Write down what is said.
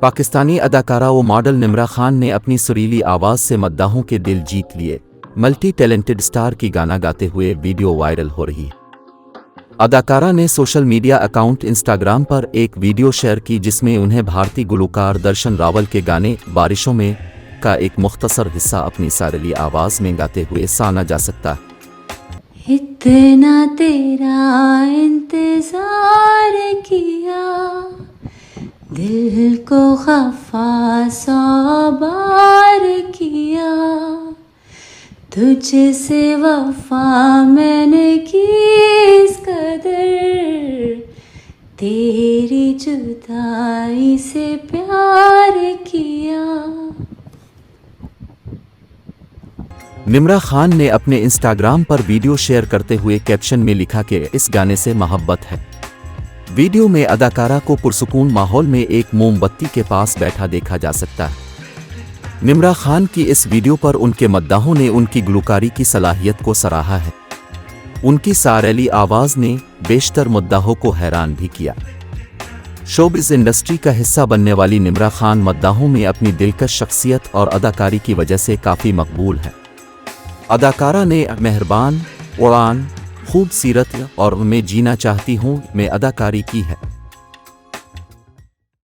पाकिस्तानी अदाकारा व मॉडल निम्रा खान ने अपनी सुरीली आवाज़ से मद्दाहों के दिल जीत लिए। मल्टी टैलेंटेड स्टार की गाना गाते हुए वीडियो वायरल हो रही है। अदाकारा ने सोशल मीडिया अकाउंट इंस्टाग्राम पर एक वीडियो शेयर की जिसमें उन्हें भारतीय गुलकार दर्शन रावल के गाने बारिशों में का एक मुख्तसर हिस्सा अपनी सारली आवाज़ में गाते हुए सुना जा सकता है। इतना तेरा इंतजार किया, दिल को खफा 100 बार किया, तुझसे वफा मैंने की इस कदर, तेरी जुदाई से प्यार किया। निम्रा खान ने अपने इंस्टाग्राम पर वीडियो शेयर करते हुए कैप्शन में लिखा कि इस गाने से मोहब्बत है। वीडियो में अदाकारा को पुरसुकून माहौल में एक मोमबत्ती के पास बैठा देखा जा सकता है। निम्रा खान की इस वीडियो पर उनके मद्दाहों ने उनकी गुलकारी की सलाहियत को सराहा है। उनकी सारेली आवाज़ ने बेशतर मद्दाहों को हैरान भी किया। शोबिज़ इंडस्ट्री का हिस्सा बनने वाली निम्रा खान मद्दाहों में अपनी दिलकश शख्सियत और अदाकारी की वजह से काफ़ी मकबूल है। अदाकारा ने मेहरबान, उड़ान, खूबसूरत और मैं जीना चाहती हूँ में अदाकारी की है।